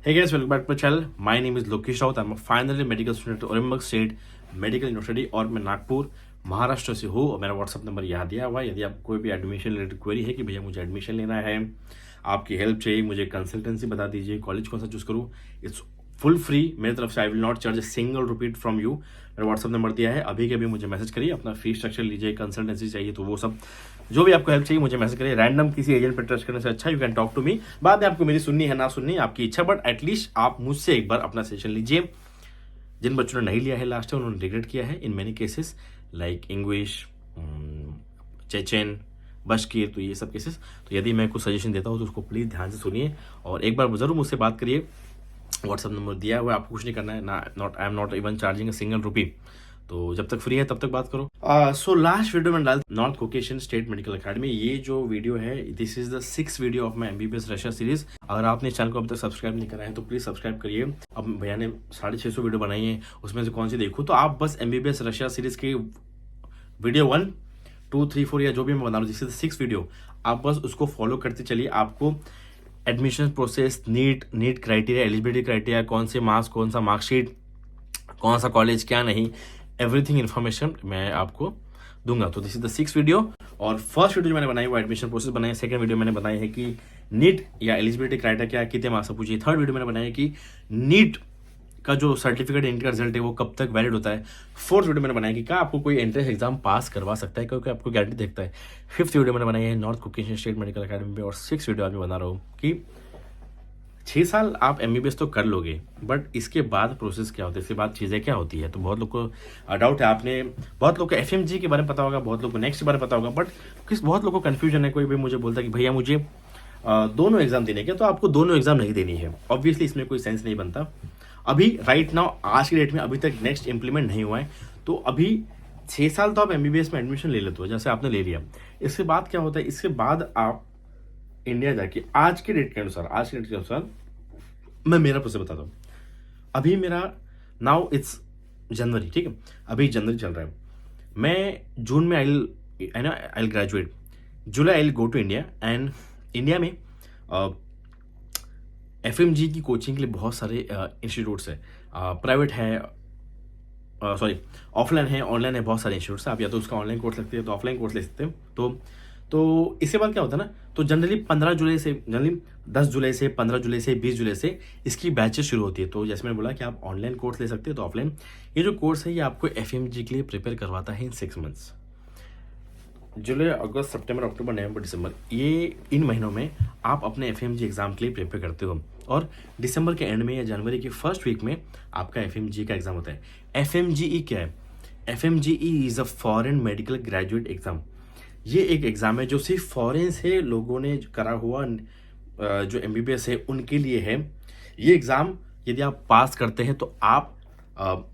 Hey guys, welcome back to my channel. My name is Lokesh Raut. I'm a final year medical student at Olympus state medical university और मैं नागपुर महाराष्ट्र से हूँ और मेरा WhatsApp number यहाँ दिया हुआ है। यदि आप कोई भी एडमिशन रिलेटेड क्वेरी है कि भैया मुझे एडमिशन लेना है, आपकी हेल्प चाहिए, मुझे कंसल्टेंसी बता दीजिए, कॉलेज कौन सा चूज करूँ, इट्स फुल फ्री मेरी तरफ से। I will not charge a single rupee from you. मेरा व्हाट्सअप नंबर दिया है, अभी के अभी मुझे मैसेज करिए, अपना फीस स्ट्रक्चर लीजिए, कंसल्टेंसी चाहिए तो वो सब जो भी आपको हेल्प चाहिए मुझे मैसेज करिए। रैंडम किसी एजेंट पर ट्रस्ट करने से अच्छा you can talk to me. बाद में आपको मेरी सुननी है ना सुननी आपकी इच्छा, बट एटलीस्ट आप मुझसे एक बार अपना सेशन लीजिए। जिन बच्चों ने नहीं लिया है लास्ट टाइम उन्होंने रिग्रेट किया है in many cases like English, Chechen, Bashkir, तो ये सब केसेस। तो यदि मैं कुछ सजेशन देता हूँ तो उसको प्लीज़ ध्यान से सुनिए और एक बार ज़रूर मुझसे बात करिए। व्हाट्सअप नंबर दिया हुआ है, आपको कुछ नहीं करना है ना, I am not even charging a single rupee. तो जब तक फ्री है तब तक बात करो। सो लास्ट वीडियो में डाल north Caucasian state medical academy, ये जो वीडियो है this is the 6th video of my MBBS Russia series. अगर आपने इस चैनल को अब तक सब्सक्राइब नहीं करा है तो प्लीज सब्सक्राइब करिए। अब भैया ने 650 वीडियो बनाई है, उसमें से कौन सी देखूँ, तो आप बस एमबीबीएस रशिया सीरीज के वीडियो 1, 2, 3, 4 या जो भी मैं बना रहा हूँ this is the 6th video, आप बस उसको फॉलो करते चलिए। आपको admission process, NEET criteria, eligibility criteria, कौन से मार्क्स, कौन सा मार्कशीट, कौन सा कॉलेज, क्या नहीं, एवरीथिंग इन्फॉर्मेशन मैं आपको दूंगा। तो this is the 6th video और फर्स्ट वीडियो जो मैंने बनाई वो एडमिशन प्रोसेस बनाई है। सेकंड वीडियो मैंने बनाई है कि नीट या एलिजिबिलिटी क्राइटेरिया क्या, कितने मार्क्स पूछिए। थर्ड वीडियो मैंने बनाई है कि नीट का जो सर्टिफिकेट इनका रिजल्ट है वो कब तक वैलिड होता है। फोर्थ वीडियो मैंने बनाया कि क्या आपको कोई एंट्रेंस एग्जाम पास करवा सकता है, क्योंकि आपको गारंटी देखता है। फिफ्थ वीडियो मैंने बनाई है north Caucasian state medical academy पे और 6th वीडियो आज मैं बना रहा हूँ कि 6 साल आप एमबीबीएस तो कर लोगे, बट इसके बाद प्रोसेस क्या होता है, इसके बाद चीज़ें क्या होती है। तो बहुत लोग को डाउट है, आपने बहुत लोग को एफएमजी के बारे में पता होगा, बहुत लोग को नेक्स्ट के बारे में पता होगा, बट बहुत लोग को कन्फ्यूजन है। कोई भी मुझे बोलता है कि भैया मुझे दोनों एग्जाम देने के, तो आपको दोनों एग्जाम नहीं देनी है। ऑब्वियसली इसमें कोई सेंस नहीं बनता। अभी राइट नाउ आज की डेट में अभी तक नेक्स्ट इंप्लीमेंट नहीं हुआ है, तो अभी 6 साल तो आप एमबीबीएस में एडमिशन ले लेते हो, जैसे आपने ले लिया। इसके बाद क्या होता है, इसके बाद आप इंडिया जाके आज के डेट के अनुसार मैं मेरा प्रोसेस बताता हूँ। अभी मेरा नाउ इट्स जनवरी, ठीक है, अभी जनवरी चल रहा है। मैं जून में I graduate, July I go to India and India में एफएमजी की कोचिंग के लिए बहुत सारे इंस्टीट्यूट्स है, प्राइवेट है, सॉरी ऑफलाइन है, ऑनलाइन है, बहुत सारे इंस्टीट्यूट्स हैं। आप या तो उसका ऑनलाइन कोर्स लगते हैं तो ऑफलाइन कोर्स ले सकते हैं। तो इसके बाद क्या होता है ना, तो जनरली 10 जुलाई से, 15 जुलाई से, 20 जुलाई से इसकी बैचेस शुरू होती है। तो जैसे मैंने बोला कि आप ऑनलाइन कोर्स ले सकते हैं तो ऑफलाइन, ये जो कोर्स है ये आपको एफएमजी के लिए प्रिपेयर करवाता है इन 6 मंथ्स। जुलाई, अगस्त, सितंबर, अक्टूबर, नवंबर, दिसंबर, ये इन महीनों में आप अपने एफएमजी एग्जाम के लिए प्रिपेयर करते हो और दिसंबर के एंड में या जनवरी के फर्स्ट वीक में आपका एफएमजी का एग्जाम होता है। एफएमजीई क्या है? FMGE is a foreign medical graduate exam. ये एक एग्जाम है जो सिर्फ फॉरेन से लोगों ने करा हुआ जो एमबीबीएस है उनके लिए है। ये एग्ज़ाम यदि आप पास करते हैं तो आप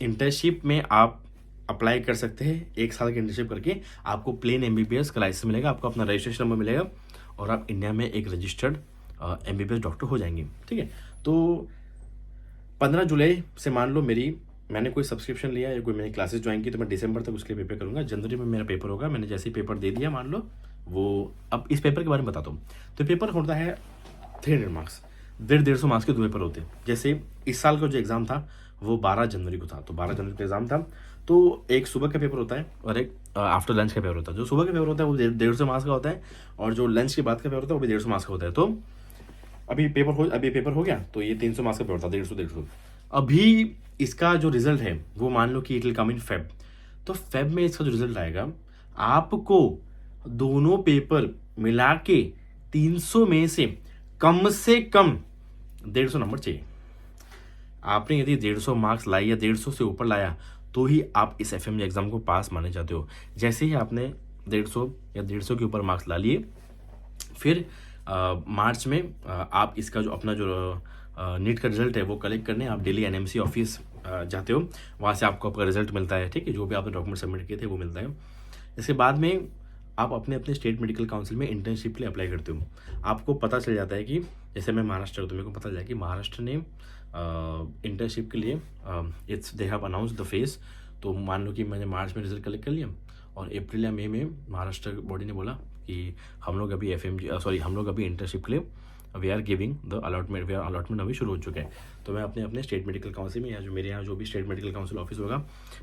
इंटर्नशिप में आप अप्लाई कर सकते हैं। 1 साल की इंटर्नशिप करके आपको प्लेन एमबीबीएस का लाइसेंस मिलेगा, आपको अपना रजिस्ट्रेशन नंबर मिलेगा और आप इंडिया में एक रजिस्टर्ड एमबीबीएस डॉक्टर हो जाएंगे, ठीक है। तो 15 जुलाई से मान लो मैंने कोई सब्सक्रिप्शन लिया या कोई मैंने क्लासेस ज्वाइन की, तो मैं दिसंबर तक उसके लिए पेपर करूंगा। जनवरी में मेरा पेपर होगा। मैंने जैसे ही पेपर दे दिया मान लो, वो अब इस पेपर के बारे में बताता हूँ। तो पेपर होता है 300 मार्क्स, 150 मार्क्स के 2 पेपर होते हैं। जैसे इस साल का जो एग्ज़ाम था वो 12 जनवरी को था, तो 12 जनवरी का एग्ज़ाम था। तो एक सुबह का पेपर होता है और एक आफ्टर लंच का पेपर होता है। जो सुबह का पेपर होता है वो 150 मार्क्स का होता है और जो लंच के बाद का पेपर होता है वो भी 150 मार्क्स का होता है। तो अभी पेपर हो गया तो ये 300 मार्क्स का पेपर था, 150। अभी इसका जो रिजल्ट है वो मान लो कि it will come in Feb. तो फेब में इसका जो रिजल्ट आएगा, आपको दोनों पेपर मिला के 300 में से कम 150 नंबर चाहिए। आपने यदि 150 मार्क्स लाए या 150 से ऊपर लाया तो ही आप इस एफएमजी एग्जाम को पास माने जाते हो। जैसे ही आपने 150 या 150 के ऊपर मार्क्स ला लिए, फिर मार्च में आप इसका जो अपना जो नीट का रिजल्ट है वो कलेक्ट करने आप दिल्ली एनएमसी ऑफिस जाते हो। वहाँ से आपको आपका रिजल्ट मिलता है, ठीक है, जो भी आपने डॉक्यूमेंट सबमिट किए थे वो मिलता है। इसके बाद में आप अपने अपने स्टेट मेडिकल काउंसिल में इंटर्नशिप के लिए अप्लाई करते हो। आपको पता चल जाता है कि जैसे मैं महाराष्ट्र हूँ तो मेरे को पता चला कि महाराष्ट्र ने इंटर्नशिप के लिए they have announce the face. तो मान लो कि मैंने मार्च में रिजल्ट कलेक्ट कर लिया और अप्रैल या मई में महाराष्ट्र बॉडी ने बोला कि हम लोग अभी इंटर्नशिप के लिए we are giving the allotment, we are allotment अभी शुरू हो चुके हैं। तो मैं अपने अपने स्टेट मेडिकल काउंसिल में या जो मेरे यहाँ जो भी स्टेट मेडिकल काउंसिल ऑफिस होगा,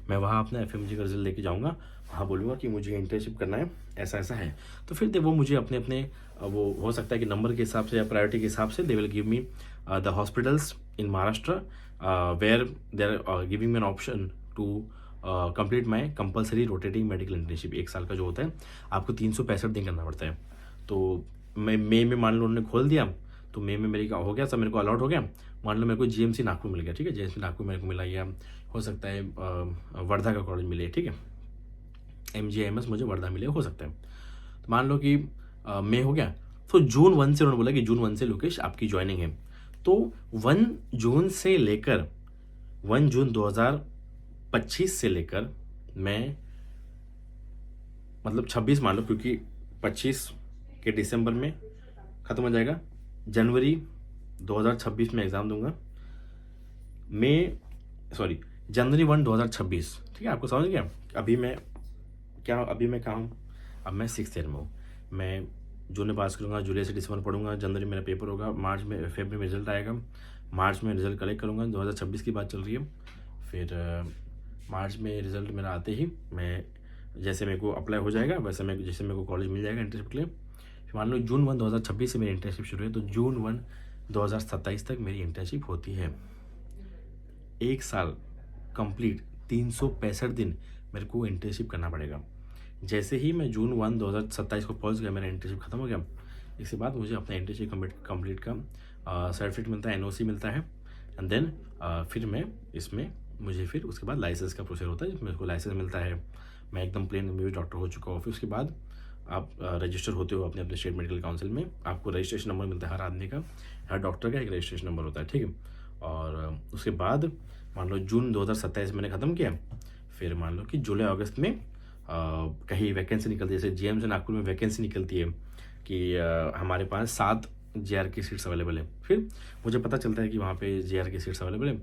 मैं वहाँ अपना FMG का रिजल्ट लेके जाऊँगा, वहाँ बोलूँगा कि मुझे इंटर्नशिप करना है, ऐसा ऐसा है। तो फिर वो मुझे अपने अपने वो हो सकता है कि नंबर के हिसाब से या प्रायोरिटी के हिसाब से they will give me the hospitals in Maharashtra where they are giving me an option to complete my compulsory rotating medical internship. 1 साल का जो होता है आपको 365 दिन करना पड़ता है। तो मैं मई में मान लो उन्होंने खोल दिया, तो मई में मेरी हो गया सब, मेरे को अलॉट हो गया। मान लो मेरे को GMC नागपुर मिल गया, ठीक है, GMC नागपुर मेरे को मिला, या हो सकता है वर्धा का कॉलेज मिले, ठीक है, MGIMS मुझे वर्धा मिले, हो सकता है। तो मान लो कि मई हो गया, तो जून 1 से उन्होंने बोला कि जून 1 से लोकेश आपकी ज्वाइनिंग है। तो 1 जून से लेकर 1 जून 2025 से लेकर मैं मतलब 26 मान लो, क्योंकि 25 के दिसंबर में ख़त्म हो जाएगा, जनवरी 2026 में एग्ज़ाम दूंगा, जनवरी 1 2026, ठीक है, आपको समझ गया। अभी मैं कहाँ हूँ, अब मैं 6th ईयर में हूँ। मैं जून में पास करूँगा, जुलाई से दिसंबर पढ़ूंगा, जनवरी मेरा पेपर होगा, मार्च में फरवरी में रिजल्ट आएगा, मार्च में रिजल्ट कलेक्ट करूँगा, 2026 की बात चल रही है। फिर मार्च में रिजल्ट मेरा आते ही मैं जैसे मेरे को अप्लाई हो जाएगा वैसे जैसे मेरे को कॉलेज मिल जाएगा इंटर्नशिप के लिए। फिर मान लो जून 1 2026 से मेरी इंटर्नशिप शुरू है, तो जून 1 2027 तक मेरी इंटर्नशिप होती है। 1 साल कंप्लीट 365 दिन मेरे को इंटर्नशिप करना पड़ेगा। जैसे ही मैं जून 1 2027 को पहुंच गया, मेरा इंटर्नशिप खत्म हो गया, इसके बाद मुझे अपना इंटर्नशिप कंप्लीट का सर्टिफिकेट मिलता है, NOC मिलता है, एंड देन फिर मैं इसमें मुझे फिर उसके बाद लाइसेंस का प्रोसेस होता है, जिसमें मेरे को लाइसेंस मिलता है, मैं एकदम प्लेन MBBS डॉक्टर हो चुका हूँ। फिर उसके बाद आप रजिस्टर होते हो अपने अपने स्टेट मेडिकल काउंसिल में, आपको रजिस्ट्रेशन नंबर मिलता है, हर आदमी का, हर डॉक्टर का एक रजिस्ट्रेशन नंबर होता है, ठीक है। और उसके बाद मान लो जून 2027 मैंने ख़त्म किया, फिर मान लो कि जुलाई अगस्त में कहीं वैकेंसी निकलती है, जैसे GMC नागपुर में वैकेंसी निकलती है कि हमारे पास 7 JR की सीट्स अवेलेबल है। फिर मुझे पता चलता है कि वहाँ पे JR की सीट्स अवेलेबल है,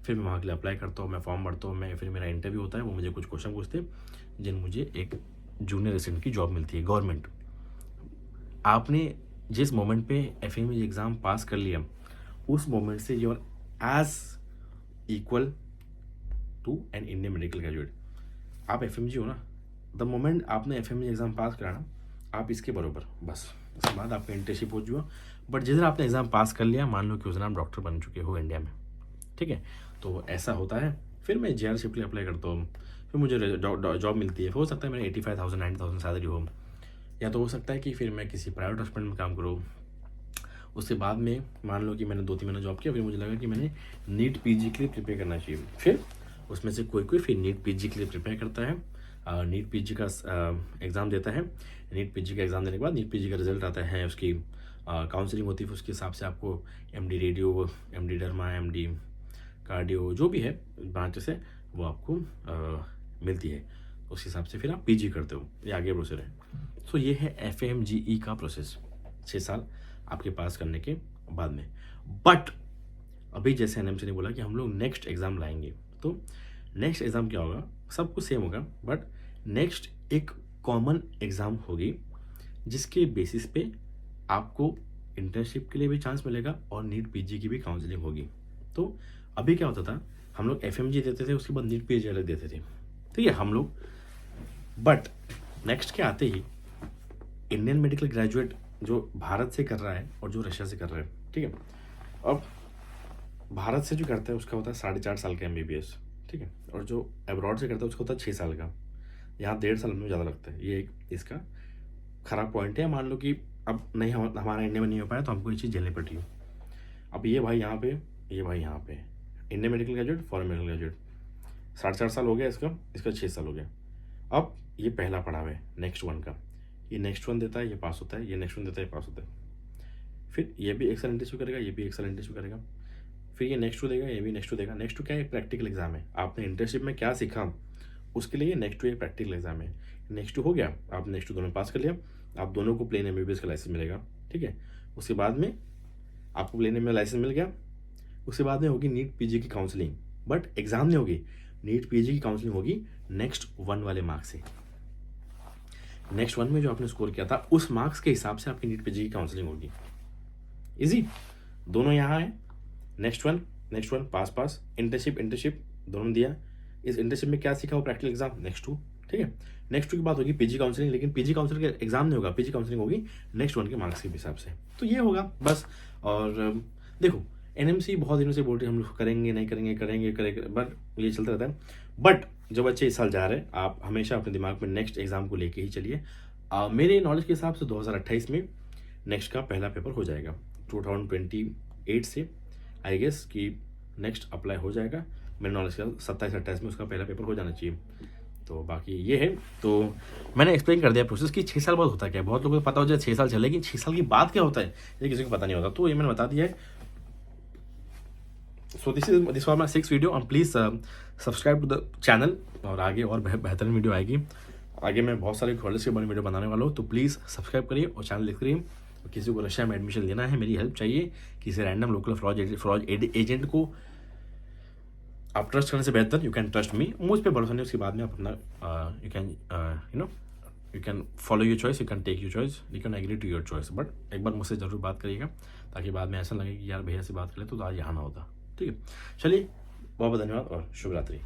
फिर मैं वहाँ के लिए अप्लाई करता हूँ, मैं फॉर्म भरता हूँ, फिर मेरा इंटरव्यू होता है, वो मुझे कुछ क्वेश्चन पूछते हैं, जिन मुझे एक जूनियर रेसिडेंट की जॉब मिलती है गवर्नमेंट। आपने जिस मोमेंट पे FMG एग्ज़ाम पास कर लिया, उस मोमेंट से you are as equal to an Indian medical graduate. आप FMG हो ना, द मोमेंट आपने FMG एग्ज़ाम पास करा ना, आप इसके बराबर, बस उसके बाद आपका इंटर्नशिप हो चुका। बट जिस दिन आपने एग्ज़ाम पास कर लिया, मान लो कि उस दिन आप डॉक्टर बन चुके हो इंडिया में, ठीक है, तो ऐसा होता है। फिर मैं JR शिप के लिए अप्लाई करता हूँ, फिर मुझे जॉब मिलती है। हो सकता है मेरा 85,000 90,000 सैलरी हो, या तो हो सकता है कि फिर मैं किसी प्राइवेट हॉस्पिटल में काम करूँ। उसके बाद में मान लो कि मैंने 2-3 महीने जॉब किया, फिर मुझे लगा कि मैंने नीट PG के लिए प्रिपेयर करना चाहिए। फिर उसमें से कोई फिर नीट PG के लिए प्रिपेयर करता है, नीट PG का एग्ज़ाम देता है। नीट PG का एग्ज़ाम देने के बाद नीट PG का रिजल्ट आता है, उसकी काउंसलिंग होती है, उसके हिसाब से आपको MD radio, MD derma, MD cardio, जो भी है ब्रांच से वो आपको मिलती है, उस हिसाब से फिर आप PG करते हो, ये आगे प्रोसेस है। सो ये है FMGE का प्रोसेस, 6 साल आपके पास करने के बाद में। बट अभी जैसे NMC ने बोला कि हम लोग नेक्स्ट एग्ज़ाम लाएंगे, तो नेक्स्ट एग्ज़ाम क्या होगा, सब कुछ सेम होगा, बट नेक्स्ट एक कॉमन एग्ज़ाम होगी जिसके बेसिस पे आपको इंटर्नशिप के लिए भी चांस मिलेगा और नीट PG की भी काउंसलिंग होगी। तो अभी क्या होता था, हम लोग FMG देते थे, उसके बाद नीट PG अलग देते थे, ठीक है हम लोग। बट नेक्स्ट के आते ही इंडियन मेडिकल ग्रेजुएट जो भारत से कर रहा है और जो रशिया से कर रहा है, ठीक है, अब भारत से जो करता है उसका होता है 4.5 साल का MBBS, ठीक है, और जो अब्रॉड से करता है उसका होता है 6 साल का। यहाँ 1.5 साल में ज़्यादा लगता है, ये एक इसका ख़राब पॉइंट है। मान लो कि अब नहीं हमारा इंडिया में नहीं हो पाया, तो हमको ये चीज़ झेलनी पड़ती है। अब ये भाई यहाँ पे, ये भाई यहाँ पे, Indian medical graduate, foreign medical graduate, 4.5 साल हो गया इसका 6 साल हो गया। अब ये पहला पड़ाव है नेक्स्ट 1 का, ये नेक्स्ट 1 देता है, ये पास होता है, ये नेक्स्ट 1 देता है, ये पास होता है। फिर ये भी 1 साल इंटर्नशिप करेगा, ये भी 1 साल इंटर्नशिप करेगा, फिर ये नेक्स्ट 2 देगा, ये भी नेक्स्ट 2 देगा। नेक्स्ट 2 क्या है, प्रैक्टिकल एग्जाम है, आपने इंटर्नशिप में क्या सीखा उसके लिए नेक्स्ट 2 एक प्रैक्टिकल एग्जाम है। नेक्स्ट 2 हो गया, आप नेक्स्ट 2 दोनों पास कर लिया, आप दोनों को प्लेन MBBS का लाइसेंस मिलेगा, ठीक है। उसके बाद में आपको प्लेन में लाइसेंस मिल गया, उसके बाद में होगी नीट PG की काउंसलिंग, बट एग्जाम नहीं होगी, नीट PG की काउंसलिंग होगी नेक्स्ट 1 वाले मार्क्स से। नेक्स्ट 1 में जो आपने स्कोर किया था उस मार्क्स के हिसाब से आपकी नीट PG की काउंसलिंग होगी। इजी, दोनों यहाँ है। नेक्स्ट वन पास, इंटर्नशिप दोनों दिया। इस इंटर्नशिप में क्या सीखा वो प्रैक्टिकल एग्जाम नेक्स्ट 2, ठीक है। नेक्स्ट 2 की बात होगी पीजी काउंसलिंग, लेकिन पीजी काउंसलिंग का एग्जाम नहीं होगा, पीजी काउंसलिंग होगी नेक्स्ट 1 के मार्क्स के हिसाब से। तो ये होगा बस। और देखो एनएमसी बहुत दिनों से बोल रही है हम लोग करेंगे नहीं करेंगे, बट ये चलता रहता है। बट जो बच्चे इस साल जा रहे हैं, आप हमेशा अपने दिमाग में नेक्स्ट एग्जाम को लेके ही चलिए। मेरे नॉलेज के हिसाब से 2028 में नेक्स्ट का पहला पेपर हो जाएगा। 2028 से आई गेस कि नेक्स्ट अप्लाई हो जाएगा। मेरे नॉलेज के 27-28 में उसका पहला पेपर हो जाना चाहिए। तो बाकी ये है, तो मैंने एक्सप्लेन कर दिया प्रोसेस कि 6 साल बाद होता क्या है। बहुत लोगों को पता हो जाए 6 साल चले, लेकिन 6 साल की बाद क्या होता है ये किसी को पता नहीं होता। तो ये मैंने बता दिया है। So this for my 6th video, and please subscribe to the channel. और आगे और बेहतरीन वीडियो आएगी। आगे मैं बहुत सारे कॉलेज के बारे में वीडियो बनाने वाला हूँ, तो प्लीज़ सब्सक्राइब करिए और चैनल देख करिए। किसी को रशिया में एडमिशन लेना है, मेरी हेल्प चाहिए, किसी रैंडम लोकल फ्रॉड एजेंट को आप ट्रस्ट करने से बेहतर यू कैन ट्रस्ट मी। मुझ पर भरोसा नहीं, उसके बाद में आप अपना you can follow your choice, you can take your choice, you can agree to your choice. But एक बार मुझसे ज़रूर बात करिएगा, ताकि बाद में ऐसा लगे कि यार भैया से बात करें तो आज यहाँ ना होता। ठीक है, चलिए बहुत बहुत धन्यवाद और शुभ रात्रि।